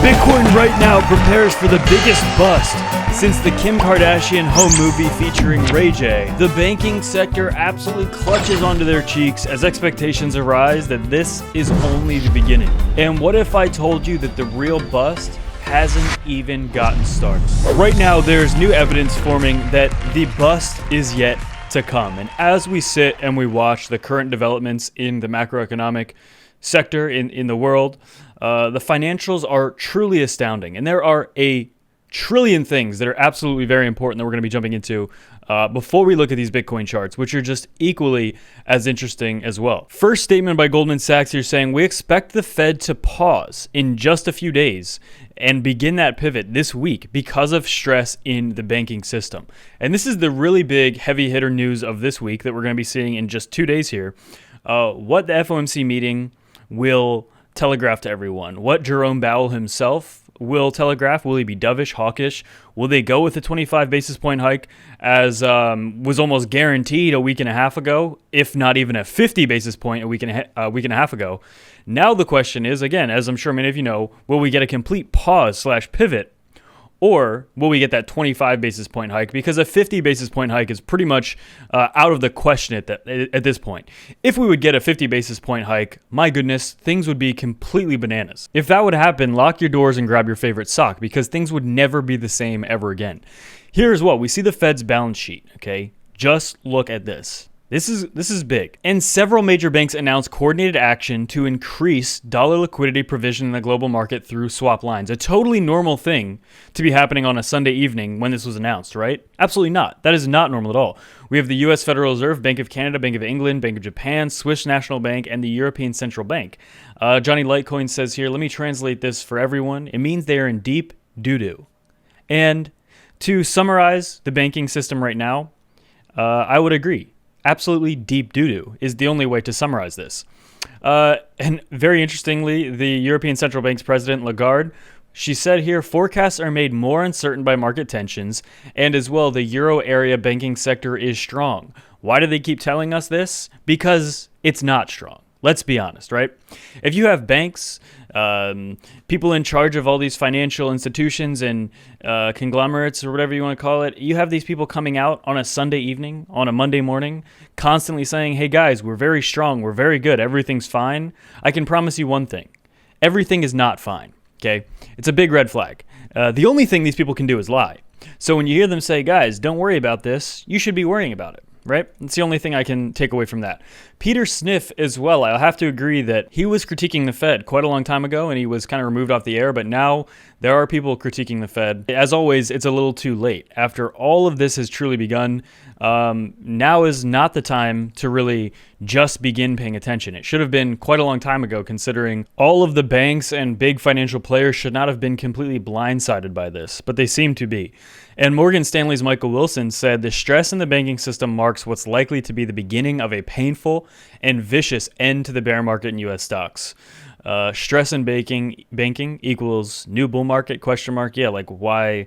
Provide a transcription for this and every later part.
Bitcoin right now prepares for the biggest bust since the Kim Kardashian home movie featuring Ray J. The banking sector absolutely clutches onto their cheeks as expectations arise that this is only the beginning. And what if I told you that the real bust hasn't even gotten started? Right now, there's new evidence forming that the bust is yet to come. And as we sit and we watch the current developments in the macroeconomic sector in the world, the financials are truly astounding. And there are a trillion things that are absolutely very important that we're going to be jumping into before we look at these Bitcoin charts, which are just equally as interesting as well. First statement by Goldman Sachs here saying, we expect the Fed to pause in just a few days and begin that pivot this week because of stress in the banking system. And this is the really big heavy hitter news of this week that we're going to be seeing in just 2 days here. What the FOMC meeting will telegraph to everyone, what Jerome Powell himself will telegraph. Will he be dovish, hawkish? Will they go with a 25 basis point hike as was almost guaranteed a week and a half ago, if not even a 50 basis point a week and a half ago? Now the question is, again, as I'm sure many of you know, will we get a complete pause/pivot, or will we get that 25 basis point hike? Because a 50 basis point hike is pretty much out of the question at this point. If we would get a 50 basis point hike, my goodness, things would be completely bananas. If that would happen, lock your doors and grab your favorite sock, because things would never be the same ever again. Here's what we see: the Fed's balance sheet. Okay, just look at this. This is big. And several major banks announced coordinated action to increase dollar liquidity provision in the global market through swap lines. A totally normal thing to be happening on a Sunday evening when this was announced, right? Absolutely not. That is not normal at all. We have the U.S. Federal Reserve, Bank of Canada, Bank of England, Bank of Japan, Swiss National Bank, and the European Central Bank. Johnny Litecoin says here, let me translate this for everyone. It means they are in deep doo-doo. And to summarize the banking system right now, I would agree. Absolutely deep doo-doo is the only way to summarize this. And very interestingly, the European Central Bank's president, Lagarde, she said here, forecasts are made more uncertain by market tensions, and as well, the euro area banking sector is strong. Why do they keep telling us this? Because it's not strong. Let's be honest, right? If you have banks, people in charge of all these financial institutions and conglomerates or whatever you want to call it, you have these people coming out on a Sunday evening, on a Monday morning, constantly saying, hey guys, we're very strong, we're very good, everything's fine. I can promise you one thing. Everything is not fine, okay? It's a big red flag. The only thing these people can do is lie. So when you hear them say, guys, don't worry about this, you should be worrying about it. Right? That's the only thing I can take away from that. Peter Sniff as well. I'll have to agree that he was critiquing the Fed quite a long time ago, and he was kind of removed off the air, but now there are people critiquing the Fed. As always, it's a little too late. After all of this has truly begun, now is not the time to really just begin paying attention. It should have been quite a long time ago, considering all of the banks and big financial players should not have been completely blindsided by this, but they seem to be. And Morgan Stanley's Michael Wilson said, the stress in the banking system marks what's likely to be the beginning of a painful and vicious end to the bear market in U.S. stocks. Stress in banking equals new bull market, ? Yeah, like why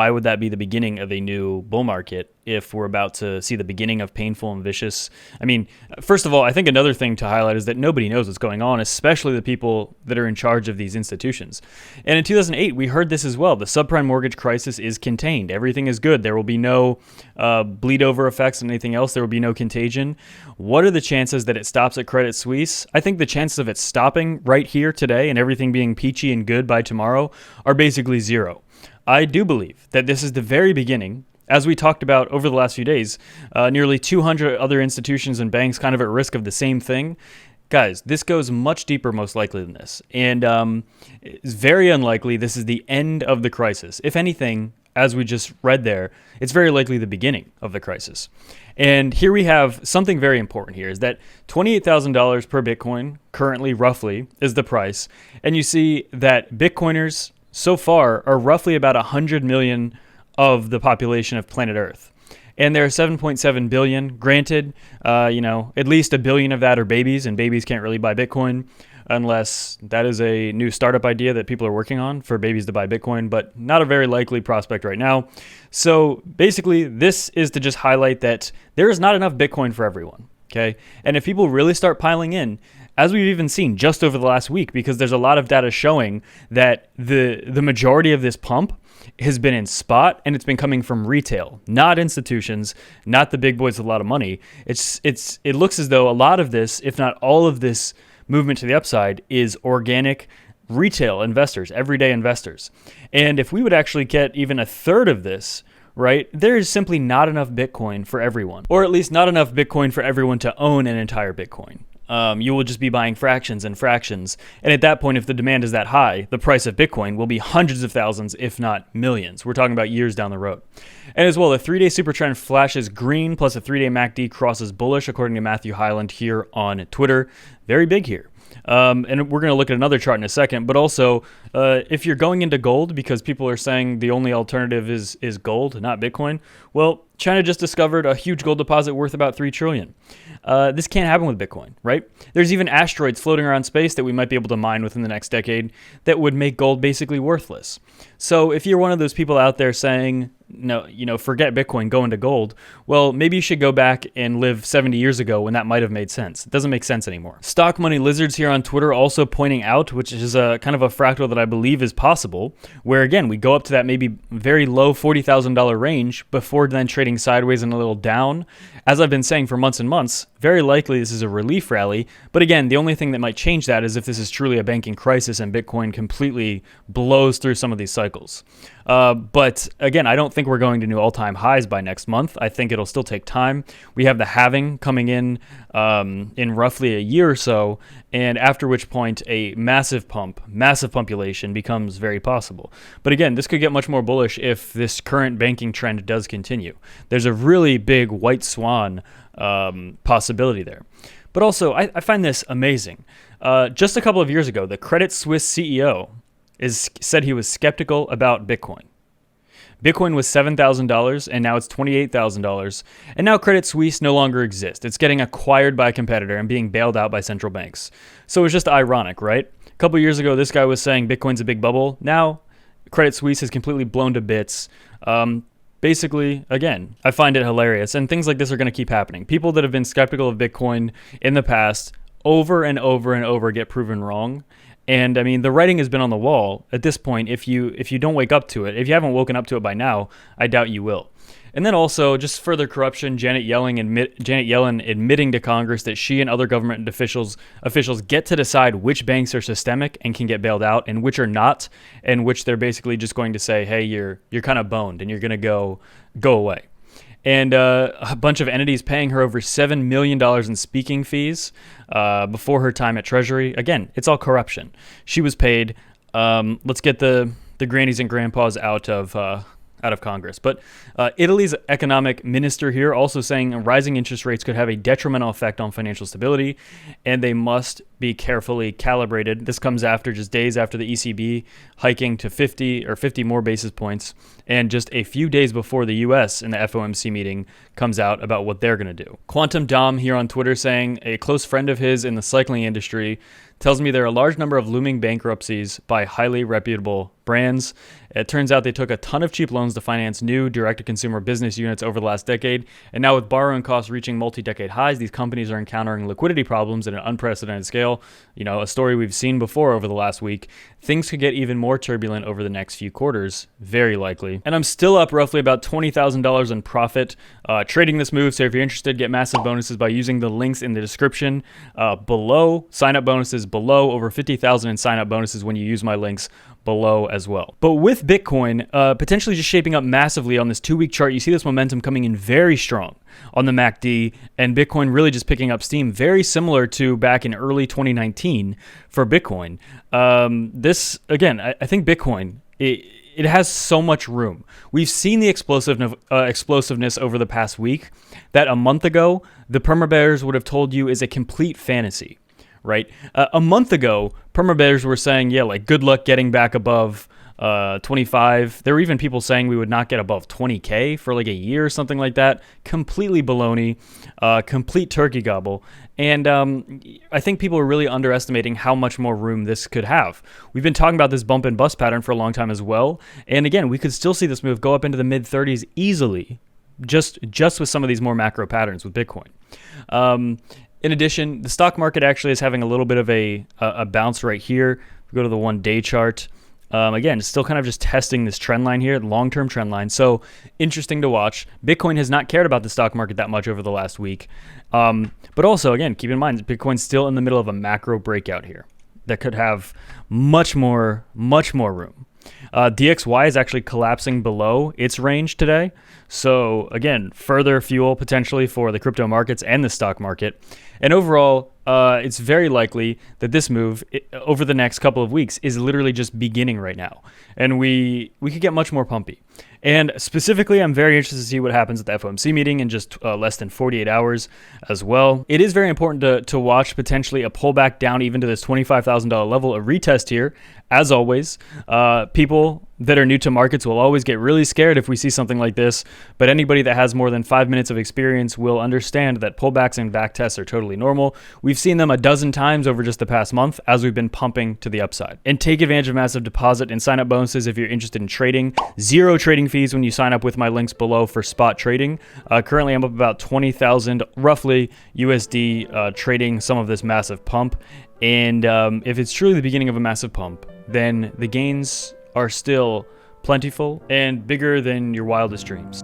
would that be the beginning of a new bull market if we're about to see the beginning of painful and vicious? I mean, first of all, I think another thing to highlight is that nobody knows what's going on, especially the people that are in charge of these institutions. And in 2008, we heard this as well. The subprime mortgage crisis is contained. Everything is good. There will be no bleed over effects and anything else. There will be no contagion. What are the chances that it stops at Credit Suisse? I think the chances of it stopping right here today and everything being peachy and good by tomorrow are basically zero. I do believe that this is the very beginning. As we talked about over the last few days, nearly 200 other institutions and banks kind of at risk of the same thing. Guys, this goes much deeper most likely than this. And it's very unlikely this is the end of the crisis. If anything, as we just read there, it's very likely the beginning of the crisis. And here we have something very important here, is that $28,000 per Bitcoin, currently roughly, is the price. And you see that Bitcoiners so far are roughly about 100 million of the population of planet Earth. And there are 7.7 billion. Granted, at least a billion of that are babies, and babies can't really buy Bitcoin unless that is a new startup idea that people are working on for babies to buy Bitcoin, but not a very likely prospect right now. So basically, this is to just highlight that there is not enough Bitcoin for everyone, okay? And if people really start piling in, as we've even seen just over the last week, because there's a lot of data showing that the majority of this pump has been in spot, and it's been coming from retail, not institutions, not the big boys with a lot of money. It looks as though a lot of this, if not all of this movement to the upside, is organic retail investors, everyday investors. And if we would actually get even a third of this, right, there is simply not enough Bitcoin for everyone, or at least not enough Bitcoin for everyone to own an entire Bitcoin. You will just be buying fractions and fractions. And at that point, if the demand is that high, the price of Bitcoin will be hundreds of thousands, if not millions. We're talking about years down the road. And as well, the 3-day super trend flashes green, plus a 3-day MACD crosses bullish, according to Matthew Hyland here on Twitter. Very big here. And we're going to look at another chart in a second, but also if you're going into gold because people are saying the only alternative is gold, not Bitcoin, well, China just discovered a huge gold deposit worth about $3 trillion. This can't happen with Bitcoin, right? There's even asteroids floating around space that we might be able to mine within the next decade that would make gold basically worthless. So if you're one of those people out there saying, no, forget Bitcoin, go into gold, well, maybe you should go back and live 70 years ago when that might have made sense. It doesn't make sense anymore. Stock Money Lizards here on Twitter also pointing out, which is a kind of a fractal that I believe is possible, where again, we go up to that maybe very low $40,000 range before then trading sideways and a little down. As I've been saying for months and months, very likely this is a relief rally. But again, the only thing that might change that is if this is truly a banking crisis and Bitcoin completely blows through some of these cycles. But again, I don't think we're going to new all-time highs by next month. I think it'll still take time. We have the halving coming in roughly a year or so, and after which point a massive pumpulation becomes very possible. But again, this could get much more bullish if this current banking trend does continue. There's a really big white swan possibility there. But also, I find this amazing. Just a couple of years ago, the Credit Suisse CEO said he was skeptical about Bitcoin. Bitcoin was $7,000 and now it's $28,000. And now Credit Suisse no longer exists. It's getting acquired by a competitor and being bailed out by central banks. So it's just ironic, right? A couple years ago, this guy was saying Bitcoin's a big bubble. Now Credit Suisse is completely blown to bits. Basically, again, I find it hilarious. And things like this are going to keep happening. People that have been skeptical of Bitcoin in the past over and over and over get proven wrong. And I mean, the writing has been on the wall at this point. If you don't wake up to it, if you haven't woken up to it by now, I doubt you will. And then also just further corruption, Janet Yellen admitting to Congress that she and other government officials get to decide which banks are systemic and can get bailed out and which are not, and which they're basically just going to say, hey, you're kind of boned and you're going to go away. And a bunch of entities paying her over $7 million in speaking fees before her time at Treasury. Again, it's all corruption. She was paid. Let's get the grannies and grandpas out of Congress. But Italy's economic minister here also saying rising interest rates could have a detrimental effect on financial stability, and they must be carefully calibrated. This comes after just days after the ECB hiking to 50 more basis points, and just a few days before the U.S. in the FOMC meeting comes out about what they're going to do. Quantum Dom here on Twitter saying a close friend of his in the cycling industry tells me there are a large number of looming bankruptcies by highly reputable brands. It turns out they took a ton of cheap loans to finance new direct-to-consumer business units over the last decade, and now with borrowing costs reaching multi-decade highs, these companies are encountering liquidity problems at an unprecedented scale. A story we've seen before over the last week. Things could get even more turbulent over the next few quarters, very likely. And I'm still up roughly about $20,000 in profit trading this move, so if you're interested, get massive bonuses by using the links in the description below. Sign-up bonuses below, over $50,000 in sign-up bonuses when you use my links below as well. But with Bitcoin potentially just shaping up massively on this 2-week chart, you see this momentum coming in very strong on the MACD, and Bitcoin really just picking up steam, very similar to back in early 2019 for Bitcoin. This, again, I think Bitcoin, it has so much room. We've seen the explosiveness over the past week that a month ago, the perma bears would have told you is a complete fantasy. Right? A month ago, perma bears were saying, good luck getting back above 25. There were even people saying we would not get above 20K for like a year or something like that. Completely baloney, complete turkey gobble. And I think people are really underestimating how much more room this could have. We've been talking about this bump and bust pattern for a long time as well. And again, we could still see this move go up into the mid-30s easily, just with some of these more macro patterns with Bitcoin. In addition, the stock market actually is having a little bit of a bounce right here. If we go to the 1-day chart, again, it's still kind of just testing this trend line here, long-term trend line. So interesting to watch. Bitcoin has not cared about the stock market that much over the last week. But also, again, keep in mind, Bitcoin's still in the middle of a macro breakout here that could have much more room. DXY is actually collapsing below its range today. So again, further fuel potentially for the crypto markets and the stock market. And overall, it's very likely that this move over the next couple of weeks is literally just beginning right now. And we could get much more pumpy. And specifically, I'm very interested to see what happens at the FOMC meeting in just less than 48 hours as well. It is very important to watch potentially a pullback down even to this $25,000 level, a retest here. As always, people that are new to markets will always get really scared if we see something like this, but anybody that has more than 5 minutes of experience will understand that pullbacks and backtests are totally normal. We've seen them a dozen times over just the past month as we've been pumping to the upside. And take advantage of massive deposit and sign up bonuses if you're interested in trading. 0 trading fees when you sign up with my links below for spot trading. Currently, I'm up about 20,000 roughly USD trading some of this massive pump. And if it's truly the beginning of a massive pump, then the gains are still plentiful and bigger than your wildest dreams.